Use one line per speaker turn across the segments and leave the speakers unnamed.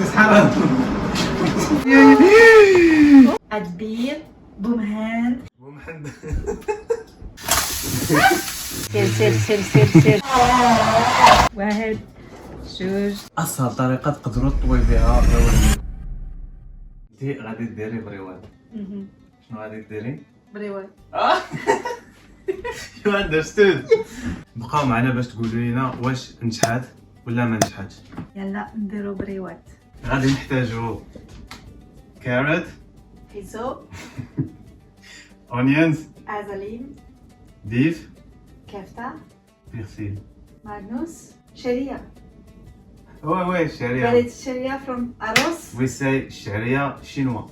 حرام.
عدبير بومهان
بومحد.
سير سير سير سير سير. واحد جوج.
اسهل طريقه تقدروا تطوي بها بريوات. انت غادي ديري بريوات. شنو غادي ديري؟
بريوات.
You understood. بقاو معنا باش تقولوا لنا واش نجحات ولا ما نجحاتش.
يلا نديرو بريوات.
غادي نحتاجو كارت،
حيزو،
اونيونز،
ازالين،
بيف،
كفتة،
بيرسيل.
ماغنوس، شعرية.
وي الشعريه.
بريد الشعرية from أروس.
وي ساي الشعريه شينوا.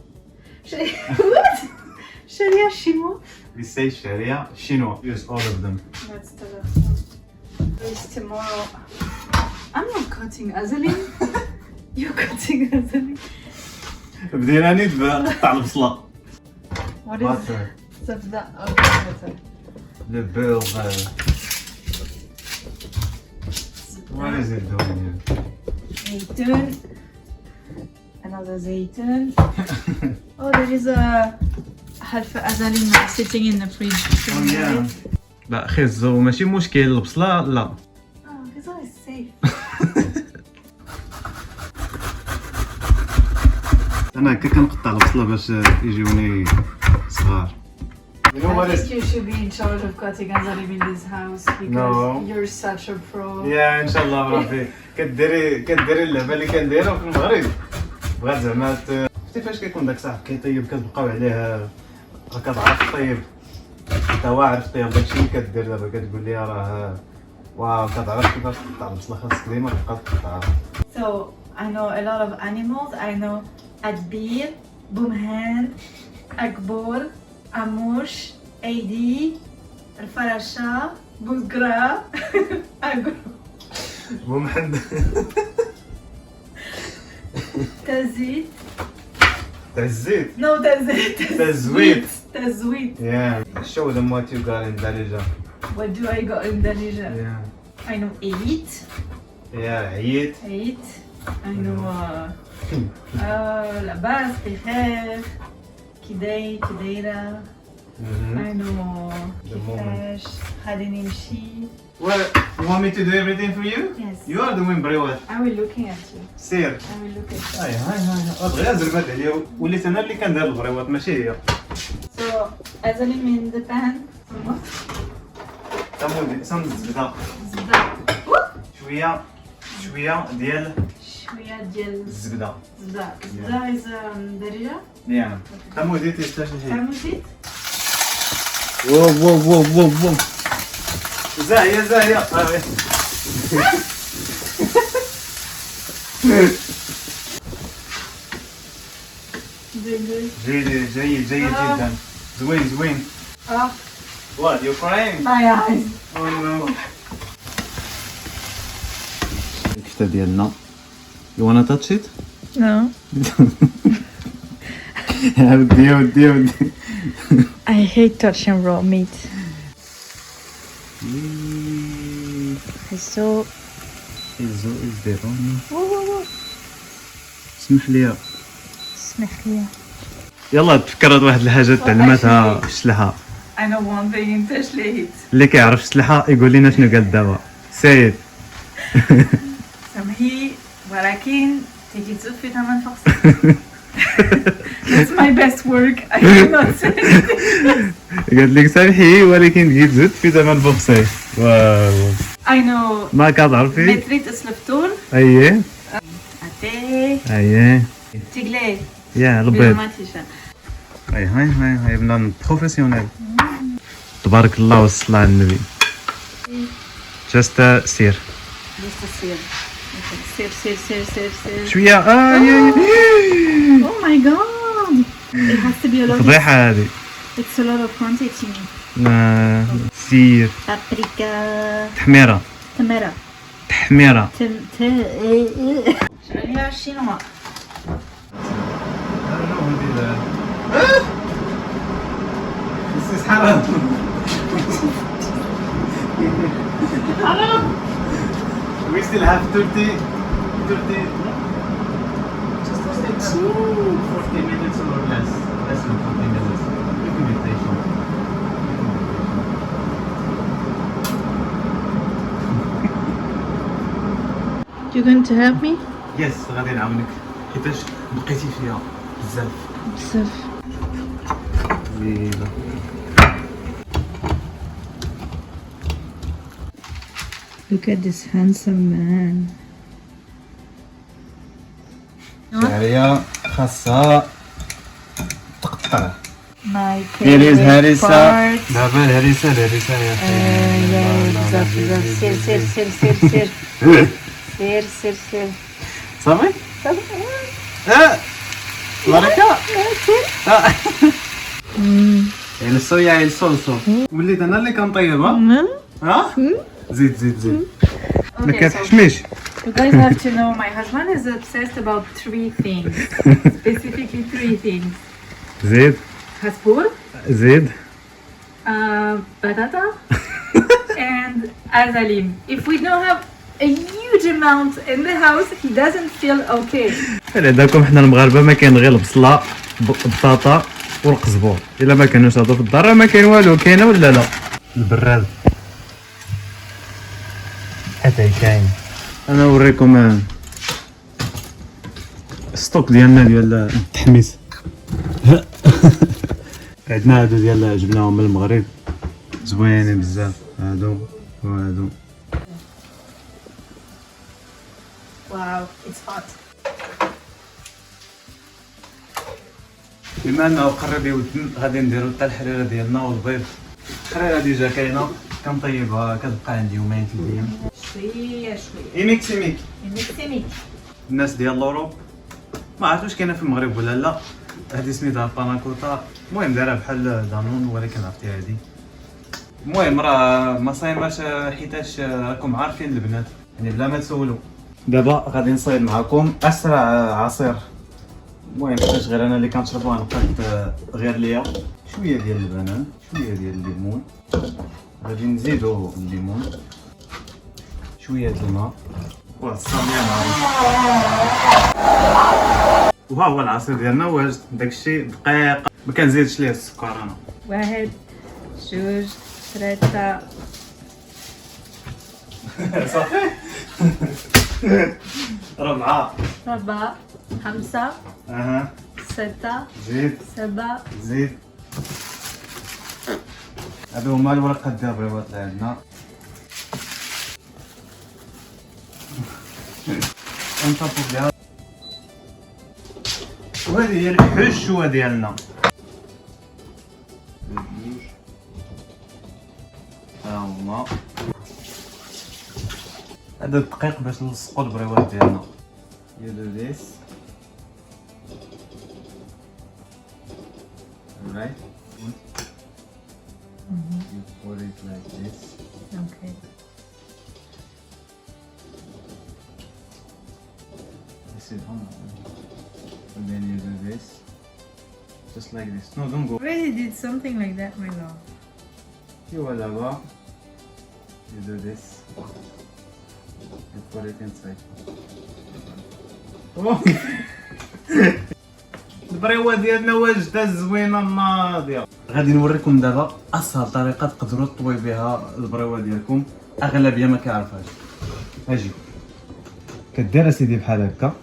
شعرية شينوا.
وي ساي الشعريه شينوا. Use all of them.
Let's do this tomorrow. I'm not cutting azaleen. You're cutting azaleen.
بدينا نقطع البصله.
What is
Butter.
زبدة أو butter?
Le beurre. What is it doing here?
زيتون. Another زيتون. Oh, there is a half azaleen sitting in the fridge.
Oh yeah. لا خيزو ماشي مشكل البصله لا.
Oh, this one is safe.
انا هكا كنقطع البصله باش يجيوني صغار. You know what
I
is?
think you should be in charge of cutting azaleen in this house because
No.
you're such a pro.
يا ان شاء الله بربي كديري اللعبه اللي كنديرها في المغرب. بغات زعما شفتي فاش كيكون داك صاحب كيطيب كتبقاو عليه راه كتعرف طيب. انت واعر طيب داكشي اللي كدير دابا كتقول لي راه واو كتعرف كيفاش تقطع البصله خاصك ديما تبقى تقطعها.
So I know a lot of animals. I know Adbir, Bumhan, Akbor, Amush, Aidi, Al-Farasha, Buzgra, Agro,
بومحد.
Tazit.
تاع الزيت.
No, Tazit.
Tazwit.
Tazwit.
Yeah. Show them what you got in Darija.
What do I got in Darija?
Yeah.
I know Elite.
Yeah. عييت.
Elite. I know لاباس بخير. كداي كديرة. I know كيفاش غادي نمشي.
Well, you want me to do everything for you?
Yes.
You are doing very well.
I will looking at you.
سير.
I will look at you.
هاي بغيها زربات عليا وليت انا اللي كندير البريوات ماشي هي.
So azaleen in the pan.
صند الزبده.
زبدة.
شويه ديال
شوية ديال
الزبده.
زبدة. زبدة is درجة.
يا تمودي تيستاش شي.
تعمل زيت.
واو زاهيه جيد جدا. زوين. What, you're crying?
My eyes.
Oh no. الكفتة ديالنا. You wanna touch it?
No.
يا ودي.
I hate touching raw meat. So.
الزو is there.
Whoa.
اسمح لي.
اسمح لي.
يلا تفكرت واحد الحاجة تعلمتها في الشلحة.
I know one thing انت شليت.
اللي كيعرف الشلحة يقول لنا شنو قال دابا. سيد.
سمحي ولكن تيجي تزود في ثمن فقط. That's my best work. I cannot say anything.
قالت لك سامحي ولكن تجي تزيد في ثمن بوكسي. واو.
I know.
ما كتعرفي؟
متريت اسلفتون.
اييه.
اتي.
اييه.
تقلي.
يا البيض.
بالماتيشة.
هاي بنان بروفيسيونيل. تبارك الله والصلاة على النبي. جست سير.
سير.
شوية
Oh my god. It has to be a lot.
فضيحة هذه.
It's a lot of quantity.
سير.
بابريكا.
تحميرة.
تمرة. شعرية شينوا.
This is حرام. We still have 30. 40 minutes or less than 40 minutes. You can be patient.
You going to help me?
Yes, غادي نعاونك حيتاش بقيتي فيها بزاف.
بزاف.
زينة.
Look at this handsome man.
شعرية خاصها تقطع.
My
Here is
favorite
هريسة.
part.
دابا الهريسة يا
يا بزاف بزاف. سير سير سير سير سير. سير سير سير.
صافي؟
صافي.
بركة.
مم.
الصويا الصلصة. وليت أنا اللي كنطيبها. ها؟ زيد زيد زيد. ما
Okay, so
كتحشميش.
you guys have to know my husband is obsessed about 3 things. Specifically 3 things.
زيد
Hasbur,
زيد.
batata, and azalim. If we don't have a huge amount in the house, he doesn't feel okay.
عندكم حنا المغاربة ما كاين غير البصلة بطاطا والقزبور. إلا ما كانوش هادو في الدار ما كاين والو. كاينة ولا لا؟ البراد. حتى كاين. أنا نوريكم الستوك ديالنا ديال التحميس. عندنا هادو ديال جبناهم من المغرب زوينين بزاف. هادو وهادو.
Wow, it's hot.
بما انه قرب يودن غادي نديرو حتى الحريره ديالنا والبيض. الحريره ديجا كاينه كنطيبها كتبقى عندي يومين 3 ايام.
شوية شوية.
ايميك سيميك.
ميكسيميك.
الناس ديال لوروب ما عرفتش كاينه في المغرب ولا لا. هذه سميتها باناكوتا. المهم دايره بحال دانون ولكن عرفتي هذه. المهم راه ما صايماش حيتاش راكم عارفين البنات يعني بلا ما تسولوا. دابا غادي نصايب معكم اسرع عصير. المهم حيتاش غير انا اللي كنشربوها نقاد غير ليا شويه ديال البنان شويه ديال الليمون. غادي نزيدو الليمون شويه ديال الماء والصابيه معروف. وها هو العصير ديالنا واجد داكشي دقيق ما كنزيدش ليه السكر انا.
1 2 3
صافي 4
4 5
اها
6
زيد
7
زيد. هادو هما الورقات ديال البيضات اللي عندنا. ونطفو بها. وهذه هي الحشوة ديالنا. ها هما. هذا الدقيق باش نلصقو البريوات ديالنا. You do this. Alright. You put it like this.
Okay.
This is on. And then you do this. Just like this. No, don't go.
Already did something like that, my love.
You will have. You do this. You put it inside. البريوه ديالنا واجده زوينه ناضيه. غادي نوريكم دابا اسهل طريقه تقدروا تطوي بها البريوه ديالكم. اغلبيه ما كيعرفهاش. اجي كدير اسيدي بحال هكا.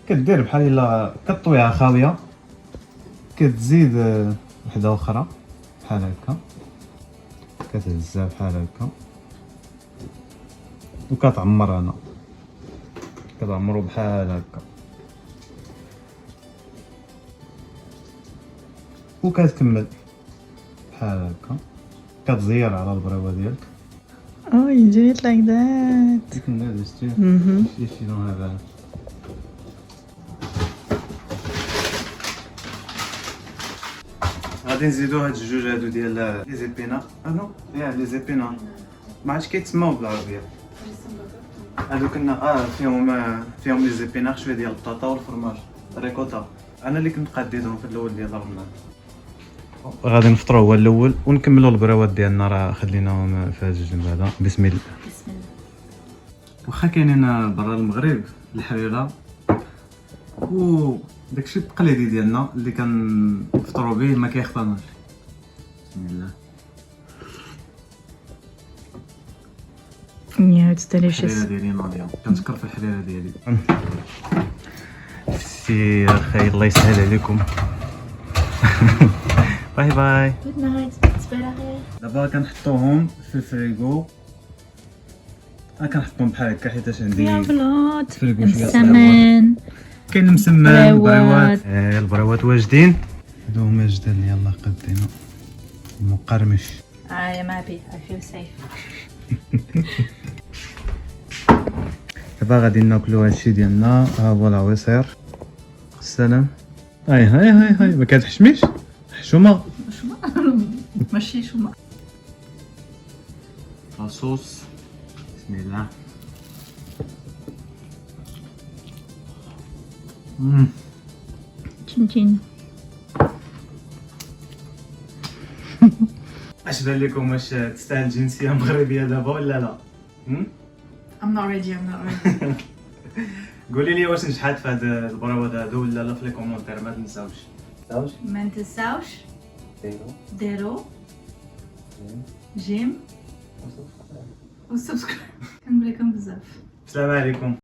كدير بحال الا كطويها خاويه. كتزيد وحده اخرى بحال هكا. كتهزها بحال هكا. وكتعمر هنا. كتعمرو بحال هكا. وكتكمل بحال هكا. كتزير على البريوه ديالك.
Oh, you do it like that.
You can do this too. If you don't have a. غادي نزيدو هاد الجوج هادو ديال لي زيبينا. نو يا لي زيبينا ما عرفتش كيتسماو بالعربيه. هادو كنا فيهم لي زيبيناغ شويه ديال البطاطا والفرماج ريكوتا. انا اللي كنت قاديتهم في الاول ديال رمضان. غادي نفطروا هو الاول ونكملوا البراوات ديالنا راه خليناهم في هذا الجنب هذا. بسم الله.
بسم الله.
واخا كاينين برا المغرب الحريره و داكشي التقليدي ديالنا اللي كنفطروا به ما كيختارناش. بسم الله.
Yeah, it's delicious.
الحريره ديالي ناضيه، كنشكر في الحريره ديالي. سي خير الله يسهل عليكم. باي باي.
Good night.
دابا كنحطوهم في الفريغو. كنحطهم بحال هكا حيتاش عندي
بلاد.
الفريغو شويه
السمن.
كاين المسمن
البريوات.
البريوات واجدين. هادو هما جداد يلاه قدينا مقرمش.
I am happy. I feel safe.
دابا غادي ناكلو هادشي ديالنا. ها هو العويصير. السلام. هاي ما كتحشميش حشومه.
ماشي شو ما.
لاصوص. بسم الله.
تشين.
اش بان لكم؟ واش تستاهل جنسيه مغربيه دابا ولا لا؟
I'm not ready.
قولي لي واش نجحات في هاد البروات هادو ولا لا في لي كومونتير. ما تنساوش
ما تنساوش ديروا جيم وسبسكرايب. كنقول لكم بزاف.
السلام عليكم.